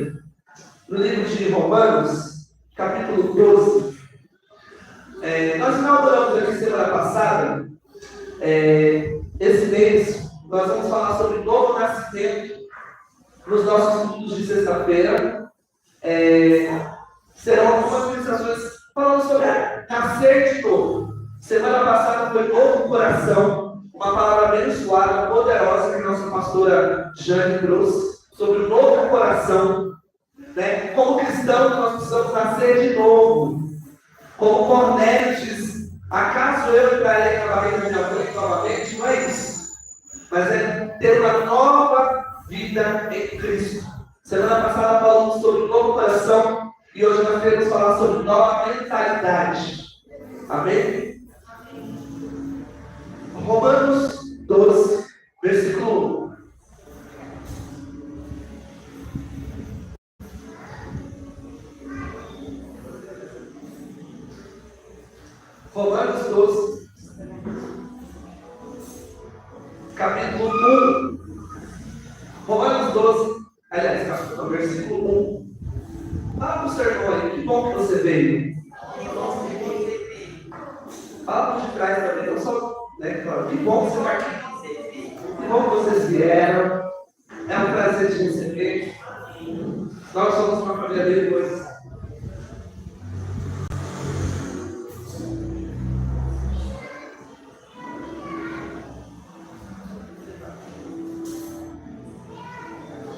Bíblia, no livro de Romanos, capítulo 12. Nós inauguramos aqui semana passada, esse mês, nós vamos falar sobre o novo nascimento nos nossos estudos de sexta-feira. Serão algumas ministrações falando sobre nascer de novo. Semana passada foi novo coração, uma palavra abençoada, poderosa, que a nossa pastora Jane trouxe, sobre o novo coração. Como cristãos, nós precisamos nascer de novo. Como Cornélio diz, acaso eu entrarei na barriga da minha mãe novamente? Não é isso. Mas é ter uma nova vida em Cristo. Semana passada falamos sobre o novo coração e hoje nós queremos falar sobre nova mentalidade. Amém? Romanos 12, versículo 1. Romanos 12, capítulo 1. Romanos 12, aliás, capítulo, versículo 1. Fala para o seu irmão aí, que bom que você veio. Fala por trás também, não só, que bom que você está aqui. Que bom que vocês vieram. É um prazer te receber. Nós somos uma família de coisas.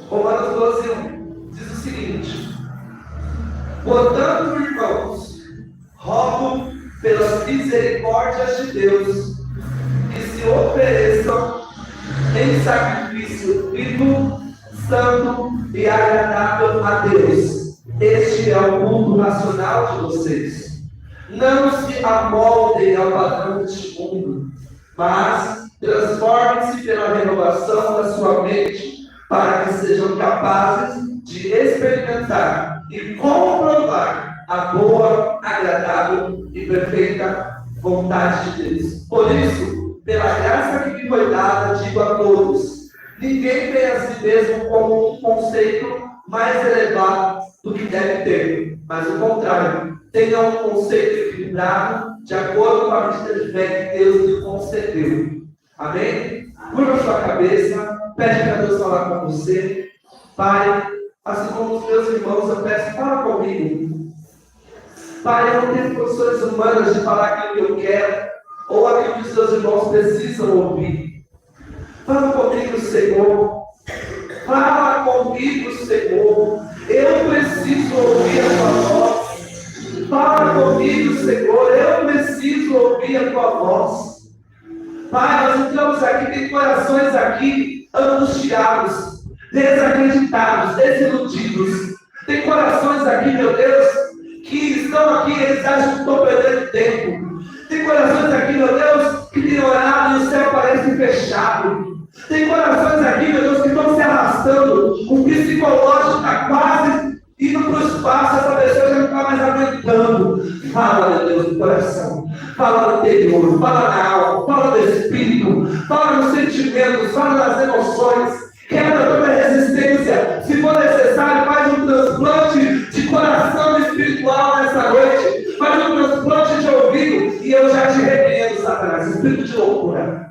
Romanos 12, 1 diz o seguinte: portanto, irmãos, rogo pelas misericórdias de Deus que se ofereçam em sacrifício vivo, santo e agradável a Deus. Este é o culto racional de vocês. Não se amoldem ao padrão deste mundo, mas transformem-se pela renovação da sua mente, para que sejam capazes de experimentar e comprovar a boa, agradável e perfeita vontade de Deus. Por isso, pela graça que me foi dada, digo a todos: ninguém tem a si mesmo como um conceito mais elevado do que deve ter, mas o contrário, tenha um conceito equilibrado, de acordo com a medida de fé que Deus lhe concedeu. Amém? Curva sua cabeça, pede para Deus falar com você. Pai, assim como os meus irmãos, eu peço, fala comigo. Pai, eu não tenho condições humanas de falar aquilo que eu quero, ou aquilo que os seus irmãos precisam ouvir. Fala comigo, Senhor. Fala comigo, Senhor. Eu preciso ouvir a tua voz. Fala comigo, Senhor. Eu preciso ouvir a tua voz. Pai, nós entramos aqui, tem corações aqui angustiados, desacreditados, desiludidos. Tem corações aqui, meu Deus, que estão aqui, eles acham que estão perdendo tempo. Tem corações aqui, meu Deus, que têm orado e o céu parece fechado. Tem corações aqui, meu Deus, que estão se arrastando. O psicológico está quase indo para o espaço, essa pessoa já não está mais aguentando. Fala, meu Deus, do coração. Fala no interior, fala na alma, fala no espírito, fala nos sentimentos, fala nas emoções. Quebra toda resistência. Se for necessário, faz um transplante de coração espiritual nessa noite. Faz um transplante de ouvido. E eu já te repreendo, Satanás, espírito de loucura.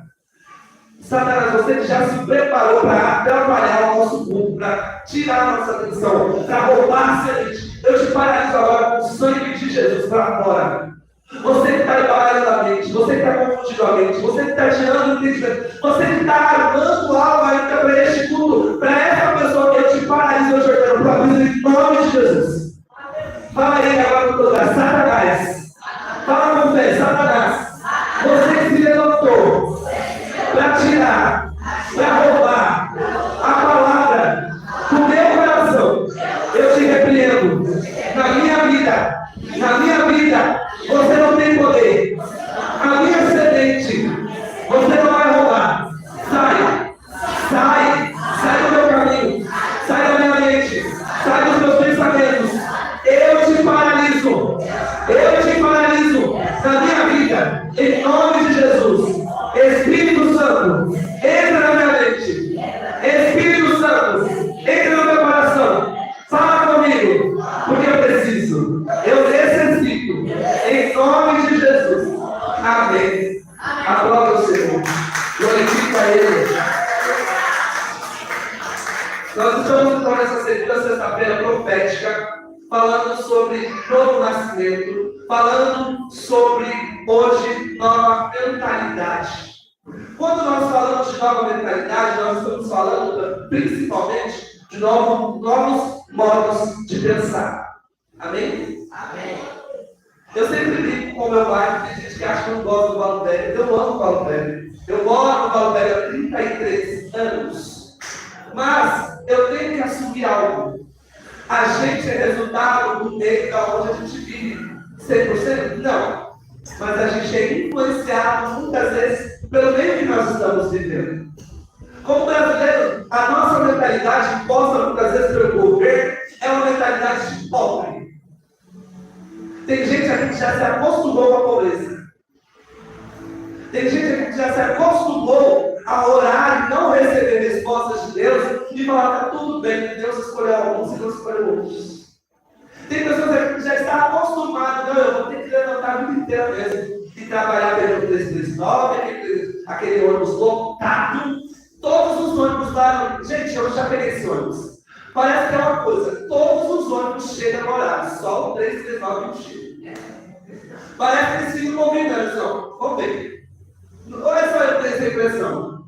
Satanás, você que já se preparou para atrapalhar o nosso culto, para tirar a nossa atenção, para roubar a semente. Eu te paraliso agora com o sangue de Jesus para fora. Você que está embaralhando a mente, você que está confundindo a mente, você que está tirando o entendimento, você que está armando algo ainda para este culto, para essa pessoa que eu te paraliso, eu te paraliso em nome de Jesus. Fala aí agora com toda Satanás. Fala com fé, Satanás. Você que se levantou para tirar, para roubar a palavra do meu coração, eu te repreendo. Na minha vida, você não tem poder. A minha semente, você não vai roubar. Sai do meu caminho, sai da minha mente, sai dos meus pensamentos. Eu te paraliso na minha vida, em nome de Jesus. Espírito Santo, entra na minha mente. Espírito Santo, entra no meu coração. Fala então nessa segunda sexta-feira profética, falando sobre novo nascimento, falando sobre, hoje, nova mentalidade. Quando nós falamos de nova mentalidade, nós estamos falando principalmente de novos modos de pensar. Amém? Amém. Eu sempre brinco com meu pai, tem gente que acha que eu não gosto do Paulo Velho. Eu amo o Paulo Velho. Eu moro no Paulo Velho há 33 anos. Mas eu tenho que assumir algo. A gente é resultado do meio da onde a gente vive. 100%? Não. Mas a gente é influenciado muitas vezes pelo meio que nós estamos vivendo. Como brasileiro, a nossa mentalidade imposta muitas vezes pelo governo é uma mentalidade de pobre. Tem gente aqui que já se acostumou com a pobreza. Tem gente aqui que já se acostumou a orar e não receber respostas de Deus e falar, está tudo bem, Deus escolheu alguns e não escolheu outros. Tem pessoas aqui que já estão acostumadas, não, eu vou ter que levantar a vida inteira mesmo e trabalhar pelo 339, aquele ônibus lotado. Todos os ônibus lá, gente, eu já peguei esse ônibus. Parece que é uma coisa, todos os ônibus chegam no horário, só o 339 não chega. Parece que eles ficam convidando, não, vamos ver. Olha só eu tenho essa impressão.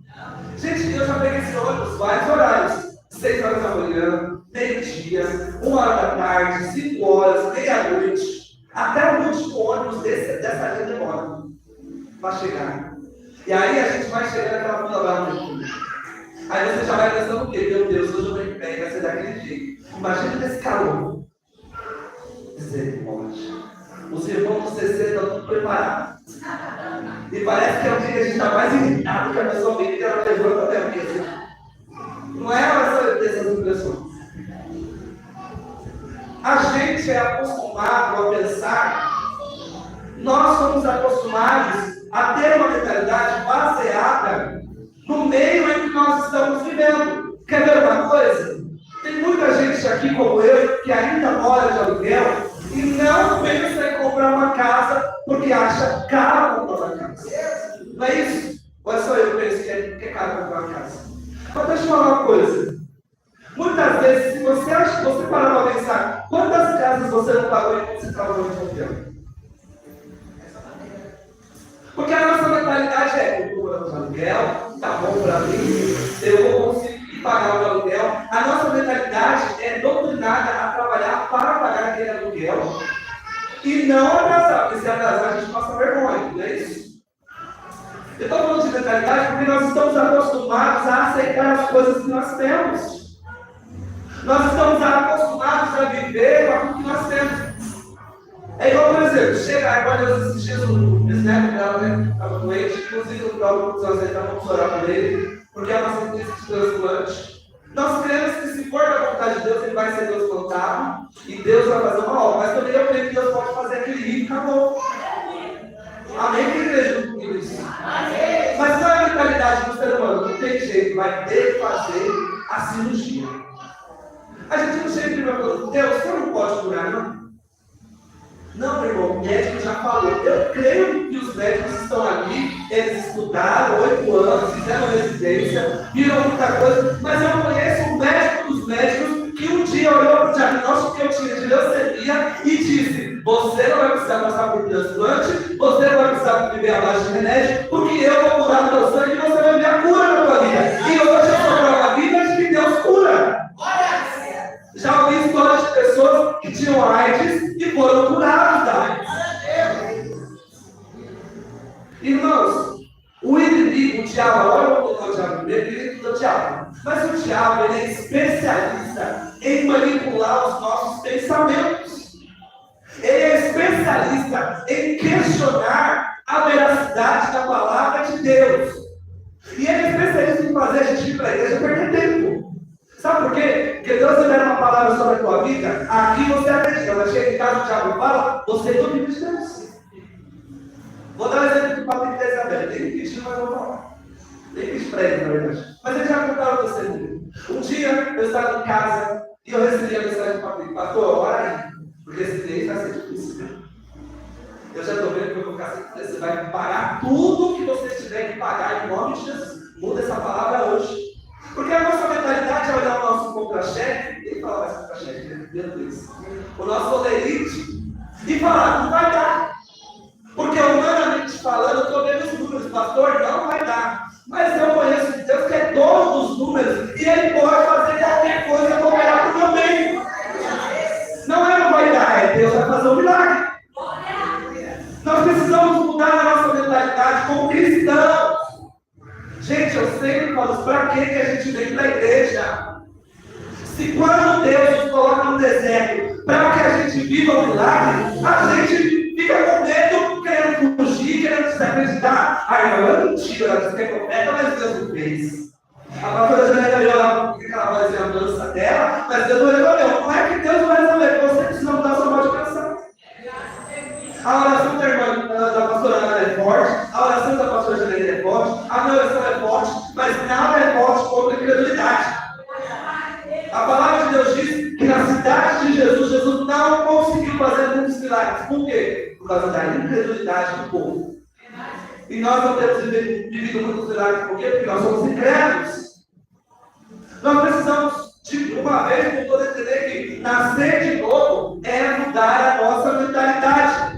Gente, eu já peguei esse ônibus vários horários. 6 horas da manhã, meio-dia, 1 hora da tarde, 5 horas, meia-noite. Até o último ônibus dessa linha demora para chegar. E aí a gente vai chegar naquela fila lá no fundo. Aí você já vai pensando o quê? Meu Deus, hoje eu venho em pé, vai ser daquele jeito. Imagina esse calor. Misericórdia. Os irmãos do CC estão tudo preparados. E parece que é o dia que a gente está mais irritado que a pessoa vem que ela levanta até a mesa. Não é essas impressões. A gente é acostumado a pensar, nós somos acostumados a ter uma mentalidade baseada no meio em que nós estamos vivendo. Quer ver uma coisa? Tem muita gente aqui como eu que ainda mora de aluguel e não pensa em comprar uma casa porque acha caro comprar uma casa. Não é isso? Ou é só eu que penso que é caro comprar uma casa? Mas deixa eu falar uma coisa. Muitas vezes, se você acha que você parar para pensar, quantas casas você não pagou enquanto você trabalhou de aluguel? Porque a nossa mentalidade é, eu estou morando de aluguel, está bom para mim, eu vou conseguir pagar o aluguel. A nossa mentalidade é doutrinada a trabalhar para pagar aquele aluguel e não atrasar, porque se atrasar a gente passa vergonha, não é isso? Eu estou falando de mentalidade porque nós estamos acostumados a aceitar as coisas que nós temos. Nós estamos acostumados a viver com aquilo que nós temos. É igual, por exemplo, chega agora Deus esses dias, o bisneto dela, né? Estava doente, inclusive o próprio vamos orar por ele, porque é a nossa crise de transplante. Nós cremos que se for da vontade de Deus, ele vai ser transplantado e Deus vai fazer uma obra. Mas também eu creio que Deus pode fazer aquele rio e acabou. Amém, que igreja comigo isso? Mas não é a mentalidade do ser humano, não tem jeito, vai ter que fazer a cirurgia. A gente não chega e vai falar, Deus, você não pode curar, não? Não, meu irmão, o médico já falou. Eu creio que os médicos estão ali, eles estudaram 8 anos, fizeram residência, viram muita coisa, mas eu conheço um médico dos médicos que um dia olhou para o diagnóstico que eu tinha de leucemia e disse, você não vai precisar passar por transplante, você não vai precisar viver a base de remédio, porque eu vou curar o teu sangue e você vai ver a cura na tua vida. E hoje eu sou prova viva de que Deus cura. Já ouvi histórias de pessoas que tinham AIDS e foram curadas da AIDS. Irmãos, o inimigo, o diabo, olha o diabo primeiro, ele estuda o diabo. Mas o diabo, ele é especialista em manipular os nossos pensamentos. Ele é especialista em questionar a veracidade da palavra de Deus. E ele é especialista em fazer a gente ir para a igreja perder tempo. Sabe por quê? Porque Deus libera uma palavra sobre a tua vida, aqui você acredita, mas chega em casa, o diabo fala, você duvida de Deus. Vou dar um exemplo do Patrick da Isabela, nem pediu, mas vou falar. Nem pedi para ele, na verdade. Mas ele já contaram para você comigo. Um dia, eu estava em casa e eu recebi a mensagem do Patrick, pastor, ora aí, porque esse mês vai ser difícil. Eu já estou vendo que eu vou ficar assim, você vai pagar tudo que você tiver que pagar em nome de Jesus. Muda essa palavra hoje. Porque a nossa mentalidade é olhar o nosso contra-chefe, quem fala mais contra-chefe, né? Meu Deus. O nosso olerite, e falar, não vai dar. Porque humanamente falando, eu estou vendo os números, pastor, não vai dar. Mas eu conheço Deus que é dono dos números, e Ele pode fazer qualquer coisa cooperar para o meu bem. Não é não vai dar, é Deus vai fazer um milagre. Nós precisamos mudar a nossa mentalidade como cristãos. Gente, eu sempre falo, para que a gente vem para a igreja? Se quando Deus nos coloca no deserto para que a gente viva o milagre, a gente fica com medo, querendo fugir, querendo desacreditar. Ai, não, é mentira, ela diz que é profeta, mas Deus não fez. A pastora Janaína olhou lá porque ela vai fazer a dança dela, mas Deus não resolveu. Não é que Deus não vai resolver, você precisa mudar a sua modo de pensar. A oração da pastora Ana é forte, a oração da pastora Janaína é forte, a minha oração é forte, mas nada é forte contra a incredulidade. A palavra de Deus diz que na cidade de Jesus, Jesus não conseguiu fazer muitos milagres. Por quê? Por causa da incredulidade do povo. E nós não temos vivido muitos milagres. Por quê? Porque nós somos incrédulos. Nós precisamos, de uma vez por todas, entender que nascer de novo é mudar a nossa mentalidade.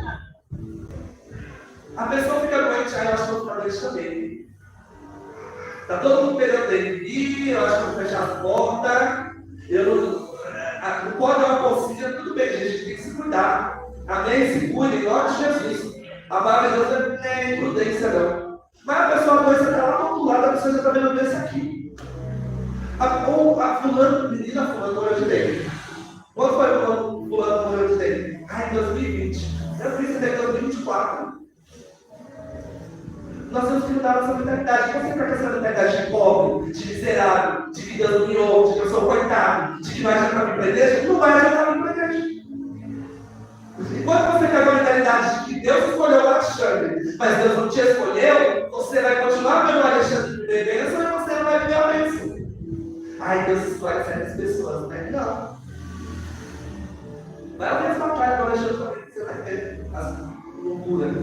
A pessoa fica doente, aí eu acho que eu vou ficar doente também. Está todo mundo querendo ir, eu acho que eu vou fechar a porta. Não pode dar uma consigna, tudo bem, gente, tem que se cuidar. Amém? Se cuida, em nome de Jesus. A palavra de Deus não é imprudência, não. Mas a pessoa doença está lá do outro lado, a pessoa já está vendo a doença aqui. Menina fulano morreu de dengue. Quando foi fulano morreu de dengue? Em 2020. Eu fiz em 2024. Nós temos que mudar a nossa mentalidade. Você está com essa mentalidade de pobre, de miserável, de vida do miolo, de que eu sou coitado, de que não adianta vir para a igreja? Não vai adiantar vir para a igreja. Enquanto você tem a mentalidade de que Deus escolheu o Alexandre, mas Deus não te escolheu, você vai continuar vendo o Alexandre viver bênção e você não vai viver a bênção. Deus escolhe certas pessoas, né? Não. Vai ao mesmo papai do Alexandre, você vai ter as loucuras.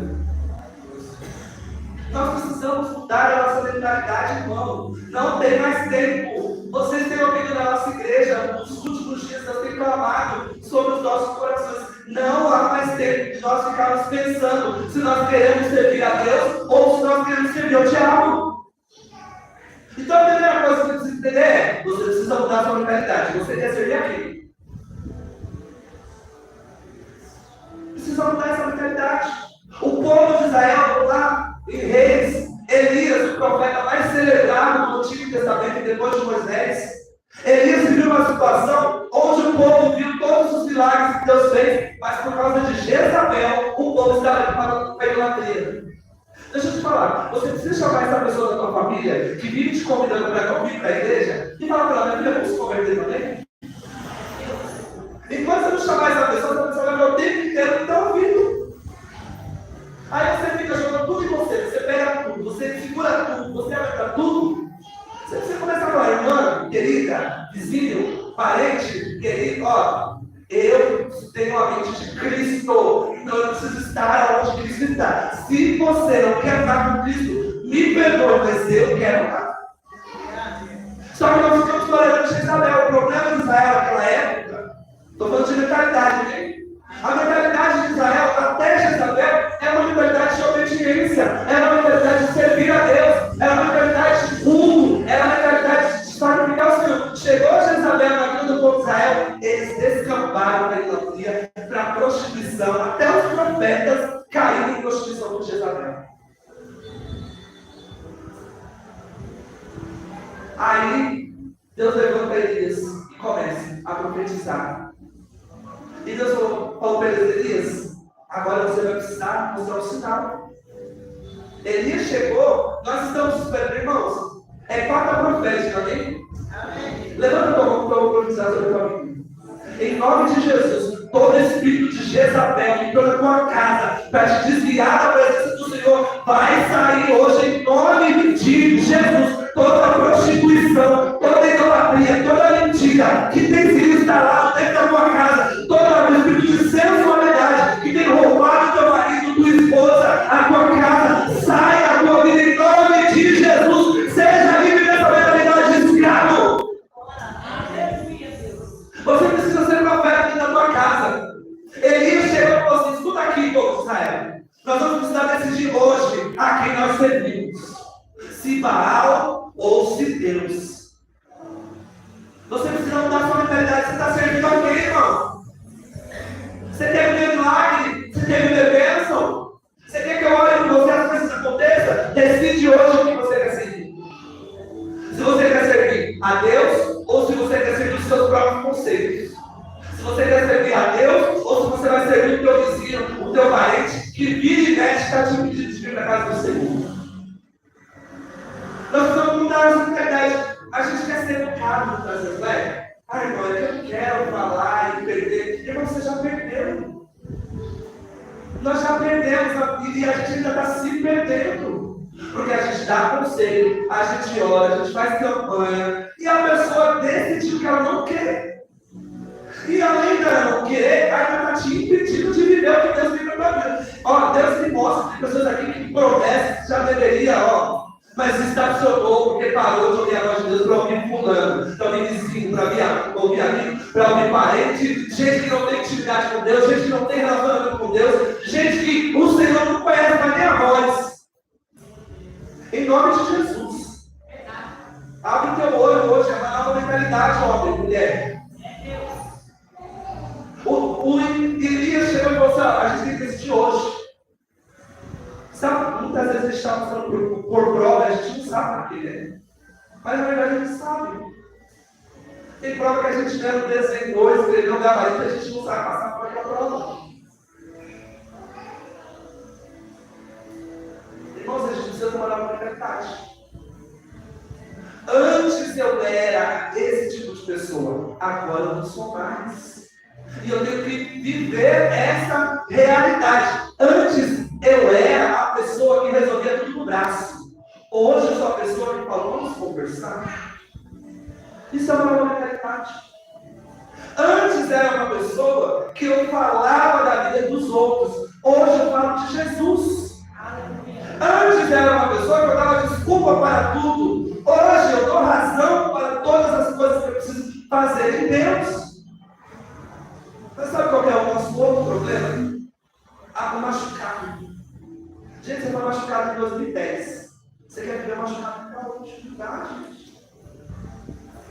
Nós precisamos mudar a nossa mentalidade, irmão. Não tem mais tempo. Vocês têm ouvido na nossa igreja, nos últimos dias, Deus tem clamado sobre os nossos corações. Não há mais tempo de nós ficarmos pensando se nós queremos servir a Deus ou se nós queremos servir ao diabo. Então, a primeira coisa que você precisa entender é: você precisa mudar a sua mentalidade. Você quer servir a quem? Precisa mudar essa mentalidade. O povo de Israel, lá em Reis, Elias, o profeta mais celebrado no Antigo Testamento, depois de Moisés, Elias viu uma situação onde o povo viu todos os milagres que Deus fez, mas por causa de Jezabel, o povo estava para a idolatria. Deixa eu te falar, você precisa chamar essa pessoa da tua família que vive te convidando para não vir para a igreja e falar para ela: minha filha, vamos se converter também? Enquanto você não chamar essa pessoa vai ver o tempo inteiro que está ouvindo. Aí você fica jogando tudo em você pega tudo, você segura tudo, você aguenta tudo. Você começa a falar: irmã, querida, vizinho, parente, querido, eu tenho a mente de Cristo, então eu preciso estar onde Cristo está. Se você não quer estar com Cristo, me perdoe, mas eu quero estar. Só que nós ficamos tolerando Jezabel. O problema de Israel naquela época, estou falando de mentalidade, né? A mentalidade de Israel, até Jezabel, é uma mentalidade de obediência, é uma mentalidade de servir a Deus, é uma mentalidade de culto, é uma mentalidade de sacrificar o Senhor. Chegou Jezabel na vida do povo de Israel, eles descambaram da idolatria para a prostituição, até os profetas caíram em prostituição por Jezabel. Aí, Deus levanta Elias e começa a profetizar. E Deus falou para Elias: agora você vai precisar mostrar o sinal. Elias chegou, nós estamos esperando, irmãos. É quarta profética, amém? Levanta a mão para eu profetizar sobre a tua vida. Em nome de Jesus, todo espírito de Jezabel que entrou na tua casa para te desviar da presença do Senhor, vai sair hoje em nome de Jesus. Toda prostituição, toda idolatria, toda mentira que tem sido instalada dentro da tua casa, todo espírito de sensualidade que tem roubado teu marido, tua esposa, a tua casa, sai da tua vida em nome de Jesus. Seja livre dessa mentalidade de escravo. hashtag de vir para a casa do Senhor. Nós precisamos mudar essa mentalidade. A gente quer ser educado muitas vezes, né? Irmão, eu não quero falar e perder. Irmão, você já perdeu. Nós já perdemos e a gente ainda está se perdendo. Porque a gente dá conselho, a gente ora, a gente faz campanha, e a pessoa decidiu que ela não quer. E além dela não querer, ainda está te impedindo de viver o que Deus tem para a tua vida. Ó, Deus me mostra, tem pessoas aqui que promessam, já deveria, mas estacionou porque parou de ouvir a voz de Deus para ouvir fulano, para ouvir vizinho, para ouvir amigo, para ouvir parente, gente que não tem intimidade com Deus, gente que não tem relacionamento com Deus, gente que o Senhor não conhece mais nem a voz. Em nome de Jesus. Abre teu olho hoje, é uma nova mentalidade, homem e mulher. O Elias chegou e falou assim: a gente tem que decidir hoje. Sabe, muitas vezes a gente está passando por prova, a gente não sabe o que é. Mas na verdade a gente sabe. Tem prova que a gente não desenhou, escreveu, gabarito, a gente não sabe passar por aquela prova. Irmãos, a gente precisa tomar uma mentalidade. Antes eu era esse tipo de pessoa, agora eu não sou mais. E eu tenho que viver essa realidade. Antes eu era a pessoa que resolvia tudo no braço. Hoje eu sou a pessoa que fala: vamos conversar. Isso é uma nova mentalidade. Antes era uma pessoa que eu falava da vida dos outros. Hoje eu falo de Jesus. Antes era uma pessoa que eu dava desculpa para tudo. Hoje eu dou razão para todas as coisas que eu preciso fazer em Deus. Mas sabe qual é o nosso outro problema? O machucado. Gente, você foi machucado em 2010. Você quer viver machucado até hoje? Gente.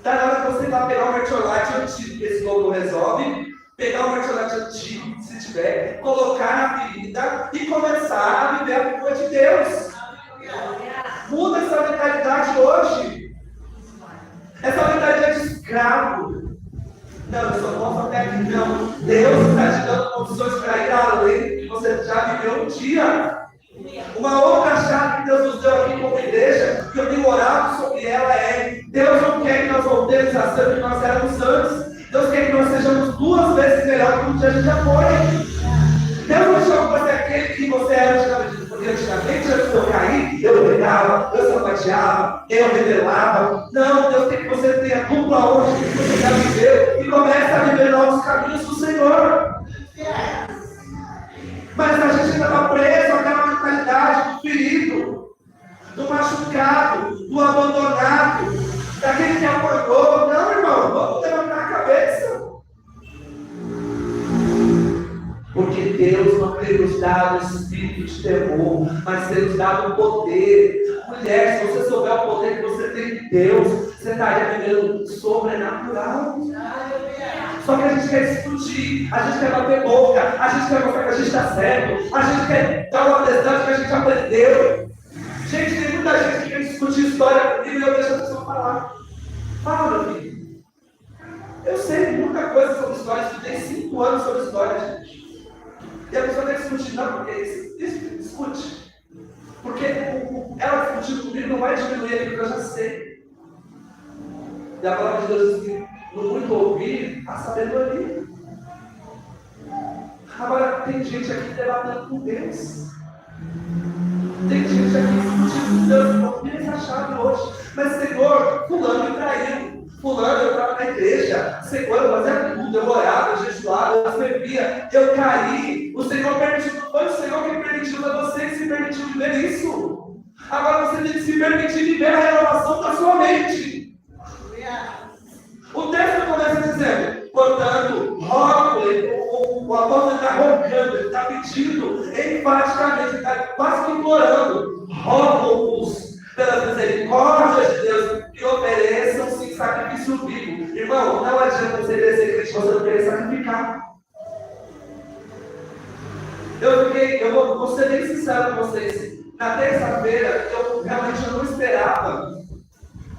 Tá na hora que você vai pegar um mertiolate antigo, que esse novo resolve, pegar um mertiolate antigo, se tiver, colocar na ferida e começar a viver a culpa de Deus. Muda essa mentalidade hoje. Essa mentalidade de escravo. Não, eu só posso até aqui. Não. Deus está te dando condições para ir além do que você já viveu um dia. Uma outra chave que Deus nos deu aqui como igreja, que eu tenho orado sobre ela, é: Deus não quer que nós voltemos a ser o que nós éramos antes. Deus quer que nós sejamos 2 vezes melhor do que a gente já foi. Deus não chama você aquele que você era antigamente. Porque antigamente, antes de eu cair, eu pregava, eu sapateava, eu revelava. Não, Deus quer que você tenha dupla hoje que você já viveu e comece a viver novos caminhos do Senhor. Mas a gente ainda está preso àquela mentalidade do ferido, do machucado, do abandonado, daquele que acordou. Não, irmão, vamos levantar a cabeça. Porque Deus não tem nos dado esse espírito de temor, mas tem nos dado o poder. Mulher, se você souber o poder que você tem de Deus, você estaria vivendo sobrenatural. Só que a gente quer discutir, a gente quer bater boca, a gente quer mostrar que a gente está certo, a gente quer dar uma atestado que a gente aprendeu. Gente, tem muita gente que quer discutir história comigo e eu deixo a pessoa falar. Fala, meu filho. Eu sei muita coisa sobre história, estudei 5 anos sobre história, gente. E a pessoa tem que discutir, não, porque isso discute. Porque ela discutindo comigo não vai diminuir aquilo que eu já sei. E a palavra de Deus diz que no muito ouvir, a sabedoria. Agora, tem gente aqui debatendo com Deus. Tem gente aqui discutindo com Deus. Não tem essa chave hoje. Mas, Senhor, fulano me traiu. Fulano, eu estava na igreja. Senhor, eu fazia tudo. Eu orava, eu jejuava, eu bebia. Eu caí. O Senhor permitiu. Foi o Senhor que permitiu, mas você que se permitiu viver isso. Agora você tem que se permitir viver a renovação da sua mente. O texto começa dizendo: portanto, rogo, o apóstolo está rogando, ele está pedindo enfaticamente, ele está quase que implorando: rogo-vos pelas misericórdias de Deus que ofereçam-se em sacrifício vivo. Irmão, não adianta você querer ser crente, você não querer sacrificar. Eu vou ser bem sincero com vocês. Na terça-feira, eu realmente não esperava.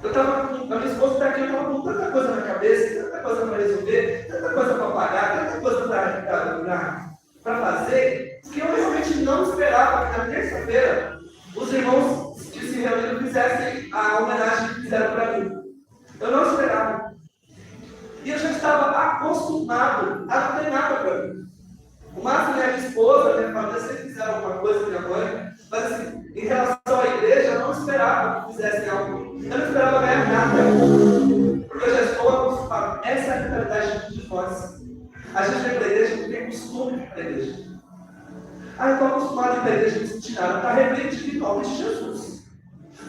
A minha esposa está aqui, eu estava com tanta coisa na cabeça, tanta coisa para resolver, tanta coisa para pagar, tanta coisa para fazer, que eu realmente não esperava que na lado, não tem nada para mim. O máximo é a minha esposa, minha família, se fizer alguma coisa, minha mãe. Mas assim, em relação à igreja, eu não esperava que fizessem algo. Eu não esperava ganhar nada. Porque eu já estou acostumado. Essa é a mentalidade de nós. A gente vem para a igreja porque tem costume para a igreja. Eu estou acostumado a ir para a igreja e me sentir nada. Está arrependido em nome de Jesus.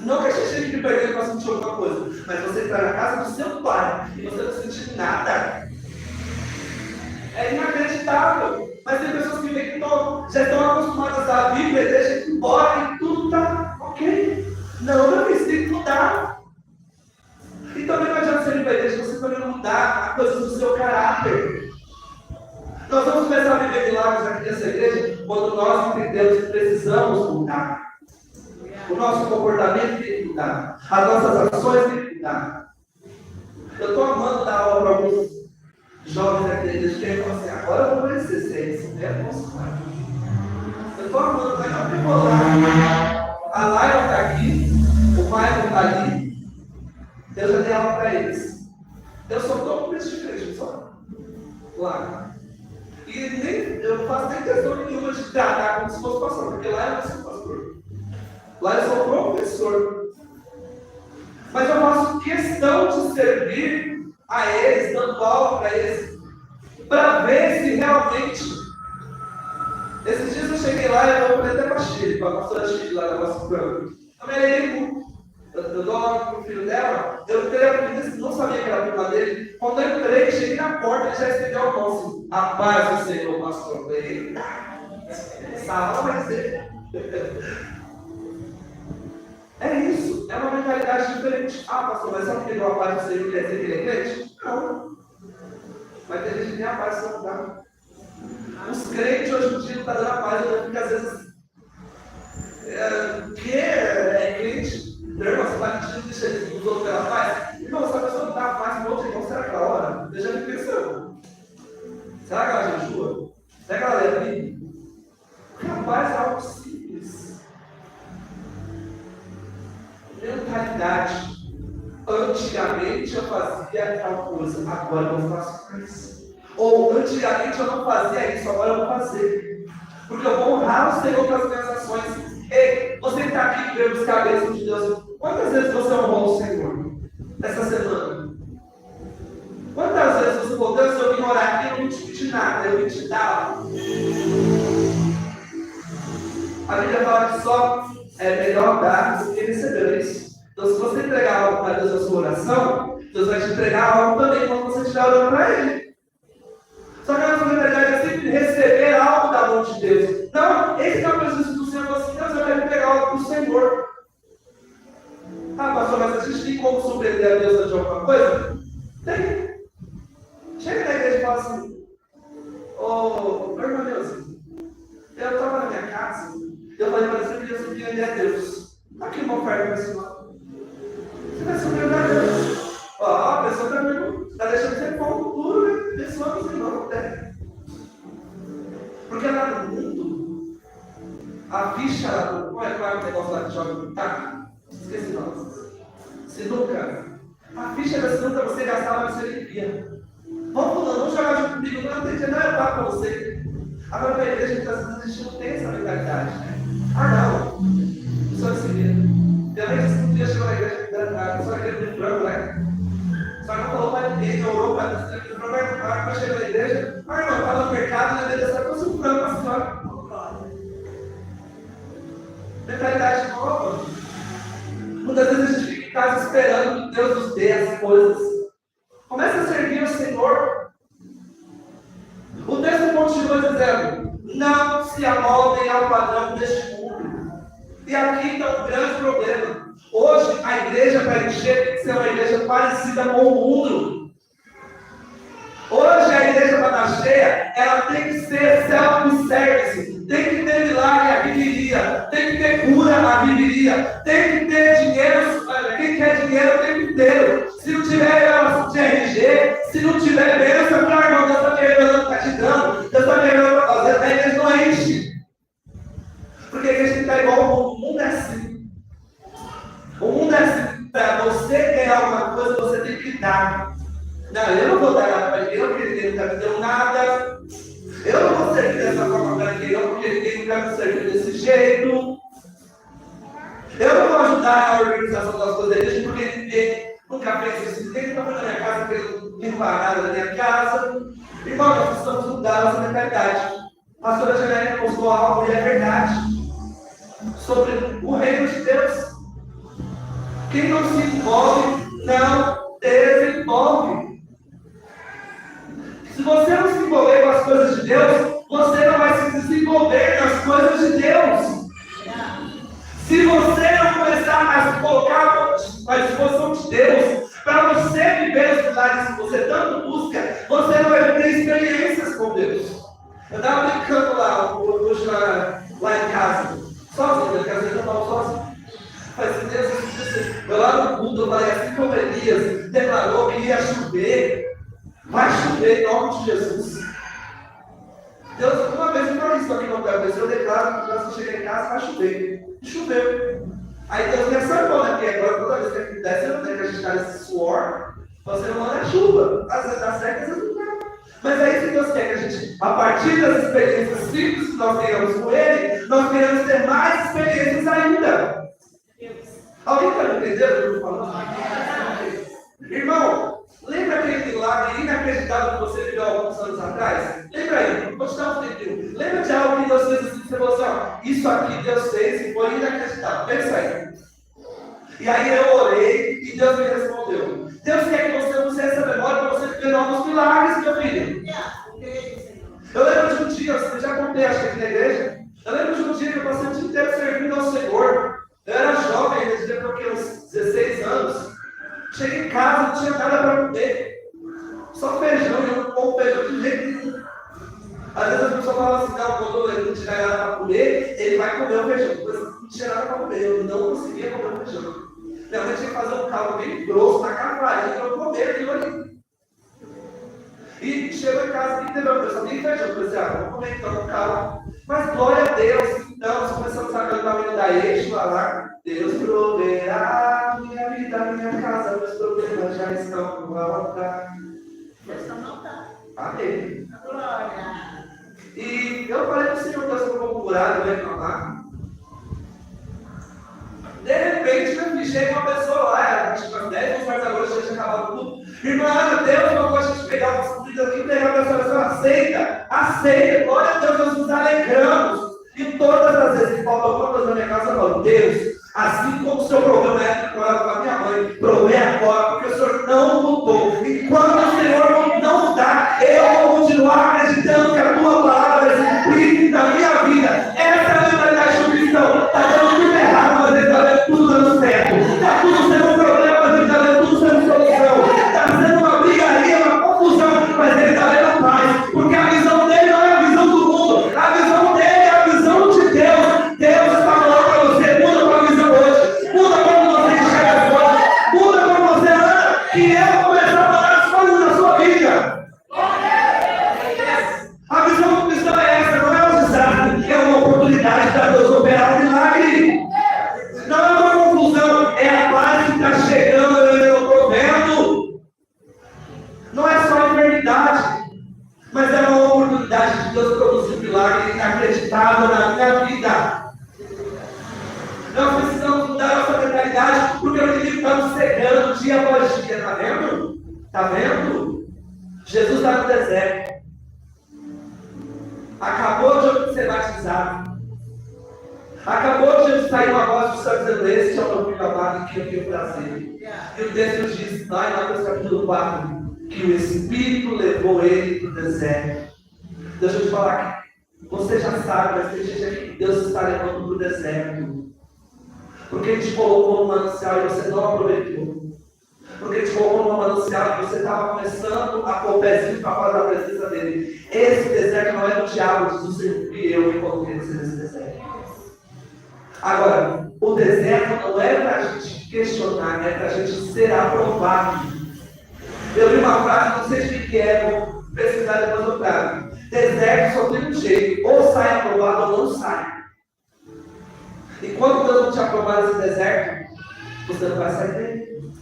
Não que a gente chegue para a igreja para sentir alguma coisa. Mas você está na casa do seu pai e você não sentir nada. É inacreditável. Mas tem pessoas que vêm que já estão acostumadas a vir para a igreja e ir embora e tudo está ok. Não, meu filho, você tem que mudar. E também não adianta você ir para a igreja, você também mudar a coisa do seu caráter. Nós vamos começar a viver milagres aqui nessa igreja quando nós entendemos que precisamos mudar. O nosso comportamento tem que mudar. As nossas ações têm que mudar. Eu estou amando dar aula para alguns jovens aqui da igreja que falam assim, agora eu vou conhecer vocês. Eu estou amando, mas não tem problema. A Laila está aqui, o Maicon está ali. Eu já dei aula para eles. Eu só estou com esse diferente, só. Lá. E eu não faço nem questão nenhuma de tratar como se fosse pastor, porque lá eu não sou pastor. Lá eu sou professor. Mas eu faço questão de servir a eles, dando aula para eles, para ver se realmente. Esses dias eu cheguei lá e eu falei até para a Chile, para a pastora Chile lá da nossa programa. Eu me alegrei muito. Eu dou aula para o filho dela, eu entrei a primeira, não sabia que era a prima dele. Quando eu entrei, cheguei na porta, ele já estendeu a mão assim, a paz do Senhor, pastor. Eu falei, eita, essa aula vai ser. É isso, é uma mentalidade diferente. Pastor, mas só porque pegou a paz do Senhor quer dizer que ele é crente? Não. Mas tem gente que tem a paz se não dá. Os crentes hoje em dia não estão dando a paz, porque às vezes. Que é crente? Irmão, você está mentindo, deixa ele os outros pela paz? Irmão, se a pessoa não dá a paz no outro irmão, será que ela ora? Eu já me pensando. Será que ela jejua? Será que ela leva ali? Porque a paz é algo simples. Mentalidade. Antigamente eu fazia tal coisa, agora eu não faço mais. Ou antigamente eu não fazia isso, agora eu vou fazer. Porque eu vou honrar o Senhor com as minhas ações. Ei, você que está aqui vendo os cabeças de Deus, quantas vezes você honrou o Senhor essa semana? Quantas vezes você falou, Deus, eu vim orar aqui, eu não te pedi nada, eu vim te dar. A Bíblia fala que só é melhor dar do que receber isso. Então, se você entregar algo para Deus na sua oração, Deus vai te entregar algo também quando você estiver orando para Ele. Só que a nossa mentalidade é sempre receber algo da mão de Deus. Não, esse é o processo do Senhor, assim, Deus, eu quero entregar algo para o Senhor. Pastor, mas a gente tem como surpreender a Deus de alguma coisa? Tem. Chega na igreja e fala assim, irmão Deus, eu estava na minha casa, eu falei para você que eu queria surpreender a Deus. Aqui uma oferta para esse lado. Você vai surpreender a Deus. A pessoa está deixando de ser pão duro, né? A pessoa não tem. Porque lá no mundo, a ficha, qual é o negócio lá que joga? Tá? Esqueci o nome. Sinuca. A ficha da sinuca você gastava, você limpia. Vamos jogar junto comigo, não tem dinheiro, não é para você. Agora na igreja, a gente não tem essa mentalidade. Não. Só se vira. Minha mãe disse que um dia chegou na igreja, só na igreja do branco, né? Só não falou para ninguém, não orou para ninguém, não vai chegar na igreja. Irmão, estava no mercado, na igreja, só trouxe um frango para a senhora. Mentalidade nova. Muitas vezes a gente fica em casa esperando que Deus nos dê as coisas. Comece a servir o Senhor. O texto continua dizendo, não se amoldem ao padrão deste mundo. E aqui está um grande problema. Hoje, a igreja para encher tem que ser uma igreja parecida com o mundo. Hoje, a igreja para estar cheia, ela tem que ser self-service. Tem que ter milagre, a Bíblia. Tem que ter cura, a Bíblia. Tem que ter dinheiro. Quem quer dinheiro o tempo inteiro. Se não tiver relação de RG, se não tiver bênção, para irmão, Deus está me revelando, está te dando. Deus está me revelando para fazer. A igreja não enche. Porque a igreja tem que estar igual ao mundo. O mundo é assim. O mundo é assim. Para você ganhar alguma coisa, você tem que dar. Não, eu não vou dar nada para ninguém, eu não queria, não está me dando nada. Eu não vou servir dessa forma para ninguém, não, porque ninguém quer me servir desse jeito. Eu não vou ajudar a organização das coisas da igreja, porque ninguém nunca fez isso. Ninguém nunca foi na minha casa, porque não nada da minha casa. Irmão, nós precisamos mudar a nossa mentalidade. A pastora Janaína postou algo e é verdade. Sobre o reino de Deus. Quem não se envolve, não desenvolve. Se você não se envolver com as coisas de Deus, você não vai se desenvolver nas coisas de Deus. Se você não começar a se colocar à disposição de Deus, para você viver os milagres que você tanto busca, você não vai ter experiências com Deus. Eu estava brincando hoje lá em casa, sozinho, porque às vezes eu falo sozinho. Mas Deus, eu lá no culto, eu falei assim como Elias declarou que ia chover. Vai chover em nome de Jesus. Deus, uma vez me falou isso aqui no hotel, eu declaro que quando você chegar em casa vai chover. E choveu. Aí Deus me acertou aqui agora, toda vez que ele desce, eu não tenho que a gente está nesse suor, você não manda chuva. Às vezes dá certo, às vezes não dá. Mas é isso que Deus quer, que a gente, a partir das experiências simples que nós tenhamos com Ele, nós queremos ter mais experiências ainda. Alguém está me entendendo o que eu estou falando? Irmão, lembra aquele milagre inacreditável que você viu alguns anos atrás? Lembra aí, vou te dar um tempinho. Lembra de algo que Deus fez assim, você falou assim, ó, isso aqui Deus fez e foi inacreditável. Pensa aí. E aí eu orei e Deus me respondeu. Deus quer que você use essa memória para você viver novos milagres, meu filho. Eu lembro de um dia, eu já contei, acho que aqui na igreja, eu lembro de um dia que eu passei o dia inteiro servindo ao Senhor. Eu era jovem, eu devia ter uns 16 anos. Cheguei em casa, não tinha nada para comer. Só feijão, e eu não como feijão de jeito nenhum. Às vezes a pessoa fala assim, não, quando ele não tiver nada para comer, ele vai comer o feijão. Mas não tinha nada para comer, eu não conseguia comer o feijão. Minha mãe tinha que fazer um caldo bem grosso na cavalinha para eu comer aquilo ali. E chegou em casa e teve uma pessoa, nem feijão. Eu falei assim, vamos comer então um caldo. Mas glória a Deus, então, nós começamos a cantar o hino da Eixo lá. Deus proverá minha vida, minha casa, meus problemas já estão no altar. Amém. Glória. E eu falei para o Senhor, Deus, eu vou procurar, eu vou reclamar. De repente, chega uma pessoa lá, acho que umas 10 horas agora, já tinha acabado tudo. Irmã, Deus, não gosta de pegar o nosso filho aqui, pegar a pessoa, aceita, glória a Deus, nós nos alegramos. E todas as vezes que falta alguma coisa na minha casa, eu falo, Deus, assim como o seu problema é com a minha mãe, provei agora, porque o Senhor não mudou. E quando o Senhor não mudar, eu vou continuar acreditando que a tua palavra vai se cumprir na minha vida. Essa é a mentalidade do cristão. Está dando tudo errado, mas ele está dando tudo dando certo. Está tudo sendo um problema, mas ele está dando tudo sendo solução. Está sendo uma brigaria, uma confusão, mas ele está dando paz. Porque a visão dele não é a visão do mundo. A visão dele é a visão de Deus. Deus está falando para você, muda a tua visão hoje. Muda como você enxerga as coisas. Muda como você anda. Que eu vou começar a mudar as coisas na sua vida. A visão do cristão é essa, não é um desastre. É uma oportunidade para Deus operar um milagre. Não é uma confusão, é a paz que está chegando, eu estou vendo. Não é só enfermidade, mas é uma oportunidade de Deus produzir um milagre inacreditável na minha vida. Nós precisamos mudar a nossa mentalidade, porque o inimigo está nos cegando dia após dia, está vendo? Está vendo? Jesus está no deserto. Acabou de ser batizado. Acabou de sair uma voz do céu dizendo, esse é o meu filho amado em quem eu tenho prazer. E o texto diz, lá em Mateus capítulo 4, que o Espírito levou ele para o deserto. Deixa eu te falar que você já sabe, mas tem gente aqui que Deus está levando para o deserto. Porque Ele te colocou no manancial e você não aproveitou. Porque Ele te colocou no manancial e você estava começando a pôr o pezinho para fora da presença dEle. Esse deserto não é do diabo, diz o Senhor, que eu me coloquei nesse deserto. Agora, o deserto não é para a gente questionar, é para a gente ser aprovado. Eu vi uma frase, não sei de quem é, vou pesquisar depois do caso. Deserto só tem um jeito, ou sai aprovado ou não sai. E quando Deus não te aprovar nesse deserto, você não vai sair dele.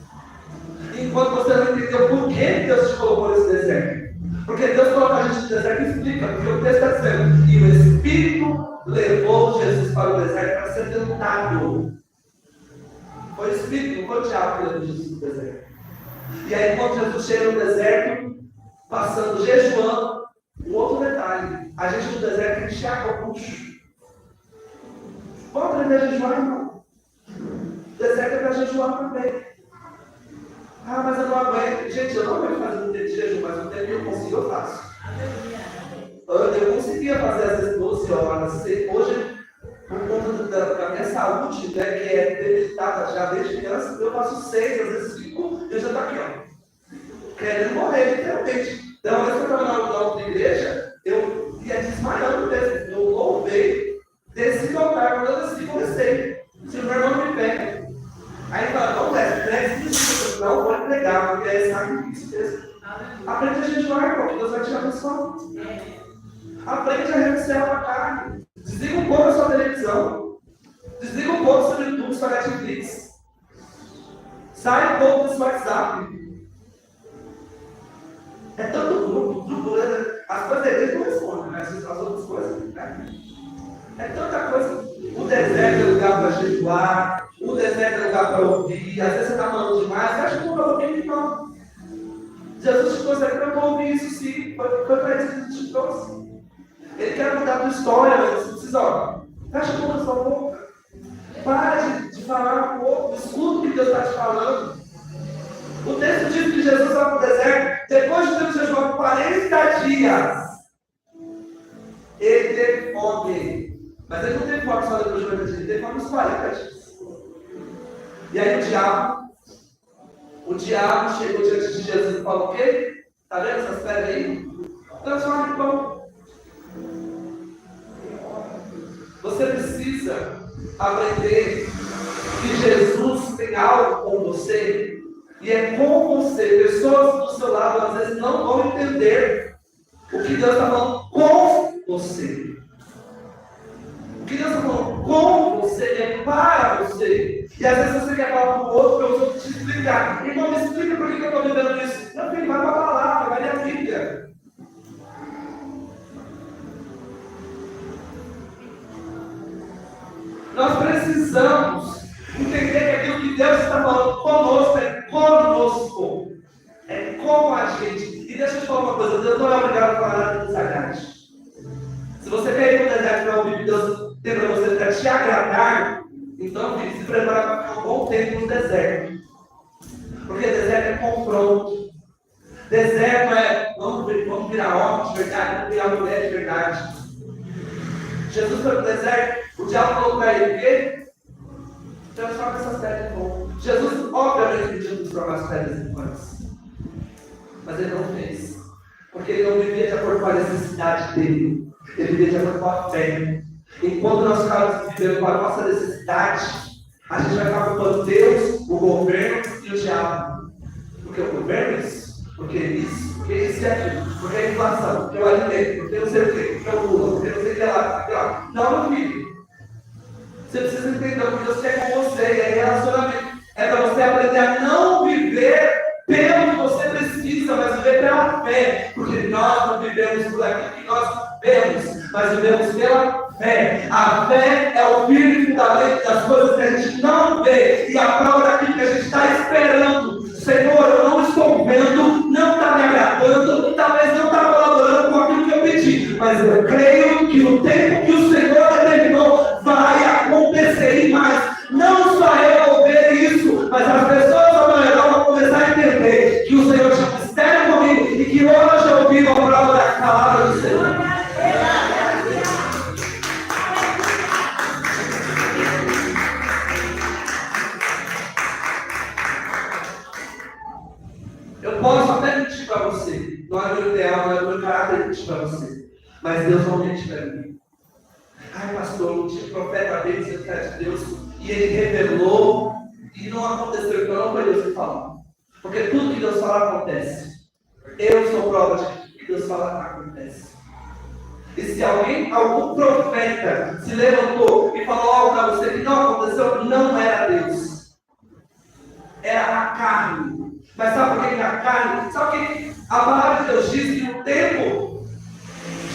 Enquanto você não entendeu por que Deus te colocou nesse deserto. Porque Deus coloca a gente no deserto explica, porque o texto está dizendo, e o Espírito levou Jesus para o deserto para ser tentado. Foi o Espírito, não foi o diabo que levou Jesus para o deserto. E aí, quando Jesus chega no deserto, passando, jejuando, um outro detalhe, a gente no deserto tem que enxergar o bucho. Vamos aprender a jejuar, irmão. O deserto é para jejuar também. Ah, mas eu não aguento. Gente, eu não aguento fazer um tempo de jejum, mas um tempo que eu consigo, eu faço. Eu conseguia fazer às vezes 12 horas. Hoje, por conta da minha saúde, né, que é debilitada já desde criança, eu faço 6, às vezes 5, eu já estou aqui, ó. Querendo morrer, literalmente. Então, às vezes eu estava na outra igreja, eu ia desmaiando mesmo. Eu louvei, desci do altar, quando eu desci, comecei. Se o meu irmão me pega. Aí ele fala, não, desce, não vou entregar, porque é sacrifício mesmo. Aprende a jejuar, irmão, que Deus vai tirar a pessoa. Aprende a renunciar a carne. Desliga um pouco a sua televisão. Desliga um pouco o seu YouTube, sua Netflix. Sai um pouco do seu WhatsApp. É tanto grupo, né? As coisas da igreja não respondem, mas as outras coisas, né? É tanta coisa. O deserto é lugar para jejuar, o deserto é lugar para ouvir. Às vezes você está falando demais, você acha que não vai ouvir, não. Jesus te trouxe aqui para ouvir isso, sim. Foi para isso que ele te trouxe. Ele quer mudar a tua história, mas você precisa, ó, fecha a boca da sua boca. Para de falar um pouco, escuta o que Deus está te falando. O texto diz que Jesus vai para o deserto, depois de ter jejuado por 40 dias. Ele teve fome. Mas ele não teve fome só depois de 40 dias, ele teve fome nos 40 dias. E aí o diabo chegou diante de Jesus e falou: o quê? Está vendo essas pedras aí? Transforma em pão. Você precisa aprender que Jesus tem algo com você e é com você. Pessoas do seu lado às vezes não vão entender o que Deus está falando com você. O que Deus está falando com você é para você. E às vezes você quer falar com o outro para os outros te explicar. Irmão, me explica por que eu estou vivendo isso. Meu filho, vai para a palavra, vai ler a Bíblia. Nós precisamos entender que aquilo que Deus está falando conosco é conosco. É com a gente. E deixa eu te falar uma coisa, Deus não é obrigado a falar nada dos agrade. Se você quer ir no deserto para ouvir o que Deus tem para você para te agradar, então filho, se prepara para ficar um bom tempo no deserto. Porque deserto é confronto. Deserto é vamos virar homem de verdade, vamos virar mulher de verdade. Jesus foi para o deserto, o diabo falou para ele: o quê? Transforma essas pedras em pão. Jesus, obviamente, pediu transformar as pedras em pães. Mas ele não fez. Porque ele não vivia de acordo com a necessidade dele. Ele vivia de acordo com a fé. Enquanto nós ficarmos vivendo com a nossa necessidade, a gente vai ficar culpando Deus, o governo e o diabo. Porque o governo é isso, porque isso e aquilo, porque a inflação, porque o alimento, porque não sei o quê, porque o Lula, porque não sei o que lá. Não, meu filho. Você precisa entender o que Deus quer com você. E aí, relacionamento é para você aprender a não viver pelo que você precisa, mas viver pela fé. Porque nós não vivemos por aquilo que nós vemos, mas vivemos pela fé. A fé é o firme e fundamento das coisas que a gente não vê e a prova daquilo que a gente está esperando. Senhor, eu não estou vendo, não está me agradando, talvez não está colaborando com aquilo que eu pedi, mas eu creio que o tempo que o Senhor determinou vai acontecer. E mais, não só eu vou ver isso, mas as pessoas ao meu redor vão começar a entender que o Senhor tinha um mistério comigo e que hoje eu vivo a prova da palavra do Senhor. Eu posso até mentir para você, não é meu ideal, não é meu caráter mentir para você, mas Deus não mente para mim. Ai, pastor, tinha profeta veio dizer de Deus e ele revelou e não aconteceu, então não foi Deus que falou. Porque tudo que Deus fala acontece. Eu sou prova de que tudo que Deus fala acontece. E se algum profeta se levantou e falou algo para você que não aconteceu, não era Deus. Era a carne. Mas sabe por que era a carne? Sabe que a palavra de Deus diz que no tempo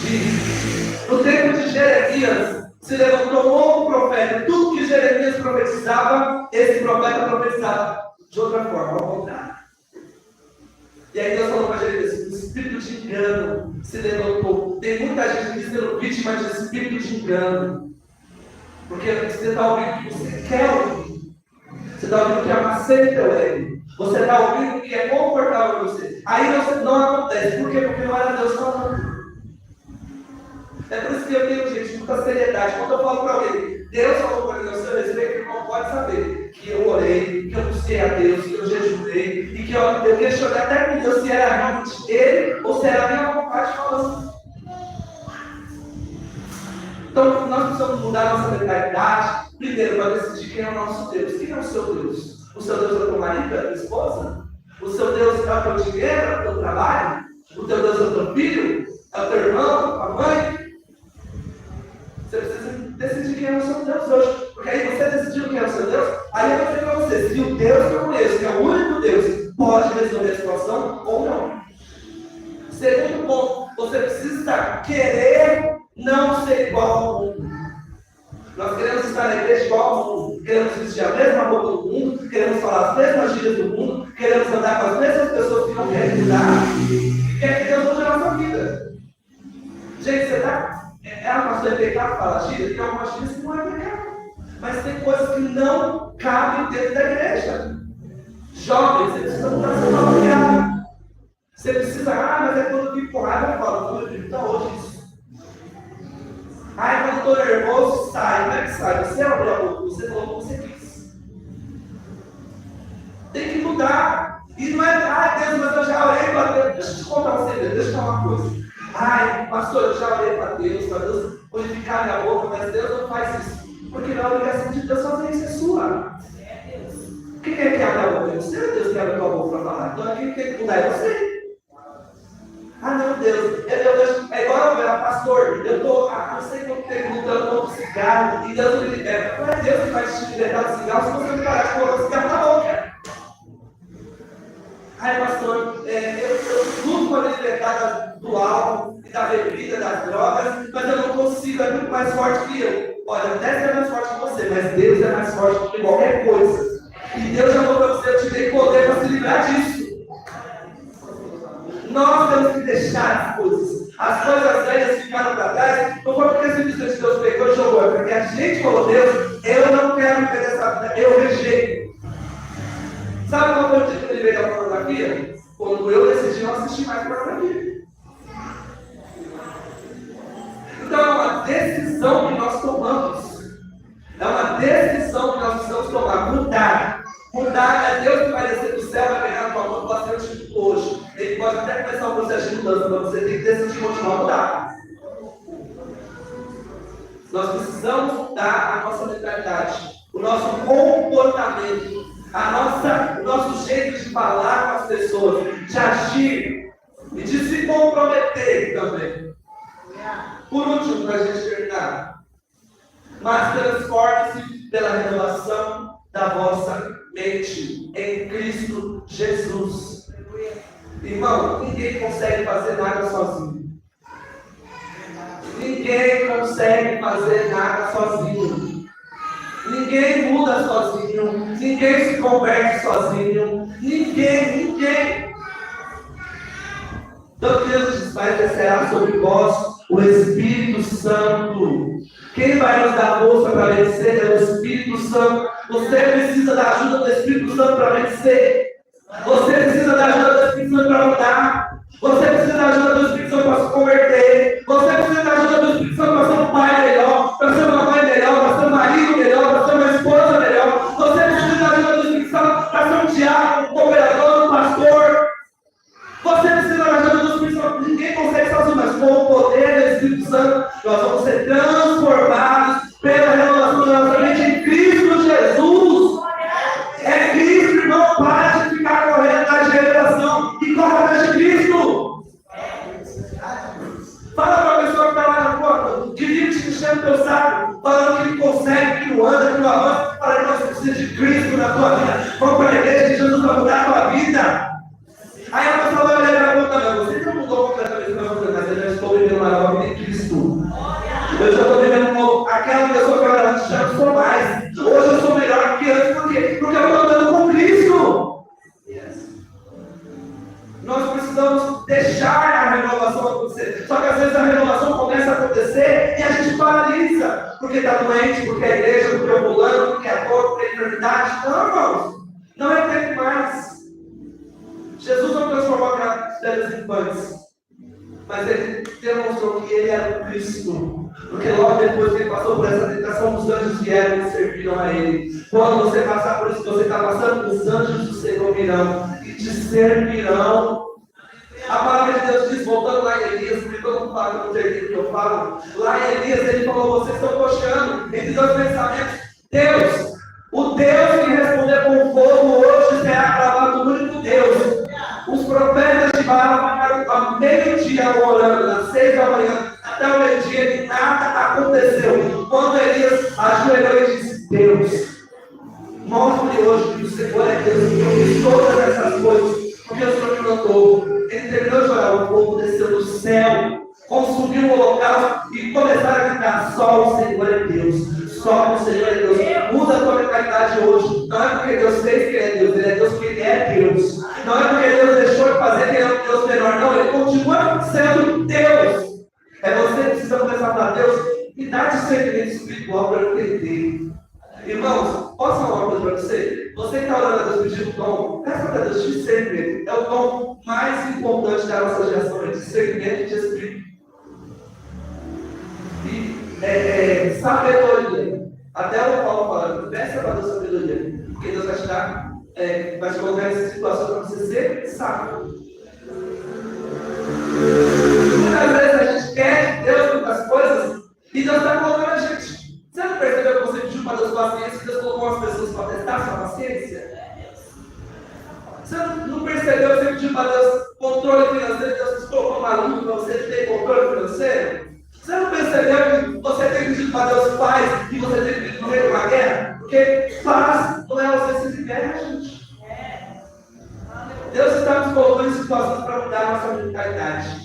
Diz, no tempo de Jeremias, se levantou um outro profeta. Tudo que Jeremias profetizava, esse profeta profetizava de outra forma, ao contrário. E aí Deus falou para Jeremias, o espírito de engano se levantou. Tem muita gente que sendo vítima de espírito de engano. Porque você está ouvindo o que você quer ouvir. Você está ouvindo o que amaceita o ego. Você está ouvindo o que é confortável para você. Aí não acontece. Por quê? Porque não era Deus falando. É por isso que eu tenho, gente, muita seriedade. Quando eu falo para alguém, Deus falou para mim, no seu respeito, ele não pode saber que eu orei, que eu busquei a Deus, que eu jejuei, e que eu questionei até com Deus se era realmente Ele ou se era a minha vontade falando. Então, nós precisamos mudar a nossa mentalidade, primeiro, para decidir quem é o nosso Deus. Quem é o seu Deus? O seu Deus é o teu marido, é a tua esposa? O seu Deus é o teu dinheiro, é o teu trabalho? O teu Deus é o teu filho? É o teu irmão, a mãe? Você precisa decidir quem é o seu Deus hoje. Porque aí você decidiu quem é o seu Deus, aí eu vou dizer para você, se o Deus que eu conheço, que é o único Deus, pode resolver a situação ou não. Segundo ponto, você precisa querer não ser igual ao mundo. Nós queremos estar na igreja igual ao mundo, queremos vestir a mesma roupa do mundo, queremos falar as mesmas gírias do mundo, queremos andar com as mesmas pessoas que não querem mudar, e quer que Deus mude a nossa vida. Gente, você está... pastor, é pecado falar gíria? Tem algumas gírias que não é pecado. Mas tem coisas que não cabem dentro da igreja. Jovens, você precisa mudar seu palavreado. Você precisa, mas é quando eu fico com raiva, eu falo, quando eu fico, tá hoje isso. Quando eu estou nervoso, sai. Como é que sai? Você abriu a boca, você falou como você quis. Tem que mudar. E não é, Deus, mas eu já orei para Deus. Deixa eu te contar um segredo, deixa eu falar uma coisa. Pastor, eu já orei para Deus purificar minha boca, mas Deus não faz isso. Porque não é obrigação de Deus fazer isso, é sua. Quem é que abre a boca? Você é Deus que abre a tua boca para falar. Então quem tem que mudar é você. Não, Deus. É igual eu pastor, eu estou não sei quanto tempo lutando contra o cigarro, e Deus me liberta. Não é Deus que vai te libertar do cigarro se você não parar de colocar o cigarro na boca. Pastor, eu luto para me libertar do álcool, da bebida, das drogas, mas eu não consigo, é muito mais forte que eu. Olha, eu até ser mais forte que você, mas Deus é mais forte que qualquer coisa. E Deus já falou para você, eu te dei poder para se livrar disso. Nós temos que deixar as coisas. As coisas velhas ficaram para trás, não foi porque esse Espírito de Deus pegou e jogou, é porque a gente falou, Deus, eu não quero viver dessa vida, eu rejeito. Sabe qual foi o dia que eu livrei da pornografia? Quando eu decidi não assistir mais pornografia. Então é uma decisão que nós tomamos. É uma decisão que nós precisamos tomar. Mudar. Mudar é Deus que vai descer do céu, vai pegar na tua mão e fazer o tipo hoje. Ele pode até começar um processo de mudança, mas você tem que decidir continuar a mudar. Nós precisamos mudar a nossa mentalidade, o nosso comportamento, o nosso jeito de falar com as pessoas, de agir e de se comprometer também. Por último, para a gente terminar, mas transforme-se pela renovação da vossa mente em Cristo Jesus. Irmão, ninguém consegue fazer nada sozinho. Ninguém consegue fazer nada sozinho. Ninguém muda sozinho. Ninguém se converte sozinho. Ninguém. Então Deus diz, vai descerá sobre vós o Espírito Santo. Quem vai nos dar força para vencer é o Espírito Santo. Você precisa da ajuda do Espírito Santo para vencer. Você precisa da ajuda do Espírito Santo para mudar. Você precisa da ajuda do Espírito Santo para se converter. Você precisa da ajuda do Espírito Santo para ser um pai melhor, para ser uma mãe melhor, para ser um marido melhor, para ser uma esposa melhor. Você precisa da ajuda do Espírito Santo para ser um diácono, um cooperador, um pastor. Você precisa da ajuda do Espírito Santo. Ninguém consegue sozinho, mas com o poder do Espírito Santo, nós vamos ser transformados pela renovação da nossa mente em Cristo Jesus. É Cristo, irmão. Para de ficar correndo atrás de revelação e corre atrás de Cristo. Fala para a pessoa que está lá na porta, que vive te enchendo teu saco, falando que ele consegue, que não anda, que não avança. Fala que você precisa de Cristo na tua vida. Vamos para a igreja de Jesus para mudar a tua vida. Aí a pessoa vai olhar para a conta, não, você não mudou completamente, mas eu já estou vivendo uma nova vida em Eu já estou vivendo como aquela pessoa que eu era antes, já não sou mais. Hoje eu sou melhor que antes, por quê? Porque eu estou andando com Cristo. Nós precisamos deixar a renovação acontecer. Só que às vezes a renovação começa a acontecer e a gente paralisa. Porque está doente, porque é igreja, porque é ambulante, porque é dor, porque é enfermidade. Não, irmãos. Não é tempo mais. Jesus não transformou aquelas velhas infantes. Mas ele demonstrou que ele era o Cristo. Porque logo depois que ele passou por essa tentação, os anjos vieram e serviram a ele. Quando você passar por isso que você está passando, os anjos do Senhor virão e te servirão. A palavra de Deus diz, voltando lá em Elias, porque todo mundo fala que eu não termino o que eu falo. Lá em Elias ele falou, vocês estão coxando entre dois pensamentos. Deus, o Deus que responder com fogo hoje será cravado no único Deus. Os profetas de Baal ficaram ao meio-dia orando, às 6 da manhã, até o meio-dia, e nada aconteceu. Quando Elias ajoelhou e disse, Deus, mostre hoje que o Senhor é Deus, que eu fiz todas essas coisas, porque o Senhor me mandou. Ele terminou de orar, o povo desceu do céu, consumiu o holocausto e começaram a gritar, só o Senhor é Deus. Só o Senhor é Deus. Muda a tua mentalidade hoje. Não é porque Deus fez que Ele é Deus. Ele é Deus porque Ele é Deus. Não é porque Deus deixou de fazer que Ele é um Deus menor. Não, Ele continua sendo Deus. É você que precisa começar a falar, Deus, me dá discernimento espiritual para eu entender. Irmãos, posso falar uma coisa para você? Você que está orando a Deus pedindo dom, peça para Deus discernimento. É o dom mais importante da nossa geração, é discernimento de espírito. E sabedoria. Até o Paulo falando, peça para Deus sabedoria. Porque Deus vai te dar, vai te colocar nessa situação para você ser sábio. Muitas vezes a gente quer de Deus muitas coisas e Deus está colocando a gente. Você não percebeu que você pediu para Deus paciência e Deus colocou as pessoas para testar sua paciência? Você não percebeu que você pediu para Deus controle financeiro e Deus colocou uma luta para você ter controle financeiro? Você não percebeu que você tem pedido para Deus paz e você tem pedido no meio de uma guerra? Porque paz não é ausência de guerra, gente. Deus está nos colocando em situações para mudar a nossa mentalidade.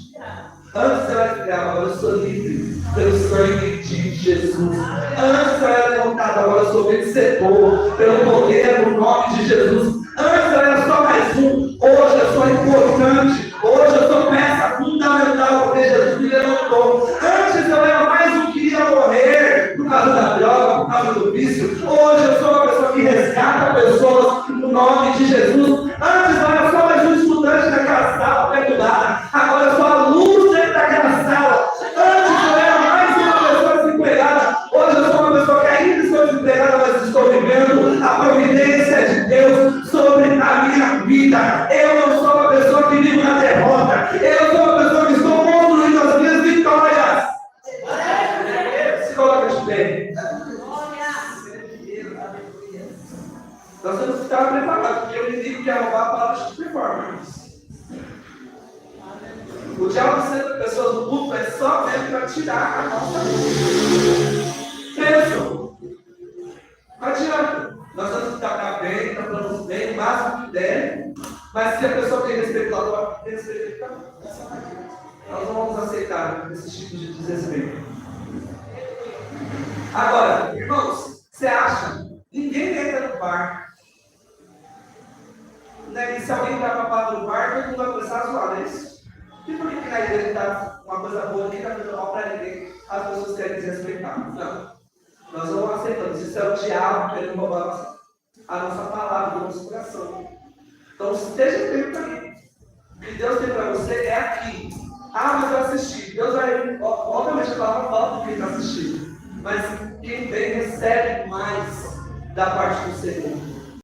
Antes eu era escravo, agora eu sou livre pelo sangue de Jesus. Antes eu era derrotado, agora eu sou vencedor pelo poder no nome de Jesus. Antes eu era só mais um, hoje eu sou importante. Hoje eu sou peça fundamental porque Jesus me levantou. Antes eu era mais um que ia morrer por causa da droga, por causa do vício. Hoje eu sou uma pessoa que resgata pessoas no nome de Jesus. Antes eu era só mais um estudante daquela sala perturbada. Agora eu sou a luz dentro daquela sala. Antes eu era mais uma pessoa desempregada. Hoje eu sou uma pessoa que ainda estou desempregada, mas estou vivendo a providência de Deus sobre a minha vida. Eu não sou uma pessoa que vive na derrota. Eu sou uma pessoa que estou construindo as minhas vitórias. Se coloca de pé. Nós temos que estar preparados, porque o inimigo quer roubar palavras de performance. O diabo sendo pessoas do culto é só mesmo para tirar a nossa vida. Pensam. Não adianta. Nós temos que estar bem, tratando bem, o máximo que der. Mas se a pessoa tem respeito lá fora, tem respeito também. Nós não vamos aceitar esse tipo de desrespeito. Agora, irmãos, você acha? Ninguém entra no bar. E se alguém vai para a palavra do bar, todo mundo vai começar a zoar, não é isso? E por que na igreja está uma coisa boa, ninguém está fazendo mal para ninguém, as pessoas querem desrespeitar? Não. Nós não aceitamos. Isso é o diabo querendo roubar a nossa palavra, o nosso coração. Então esteja atento aí. O que Deus tem para você é aqui. Ah, mas eu assisti. Deus vai. Obviamente a palavra fala para quem está assistindo. Mas quem vem recebe mais da parte do Senhor.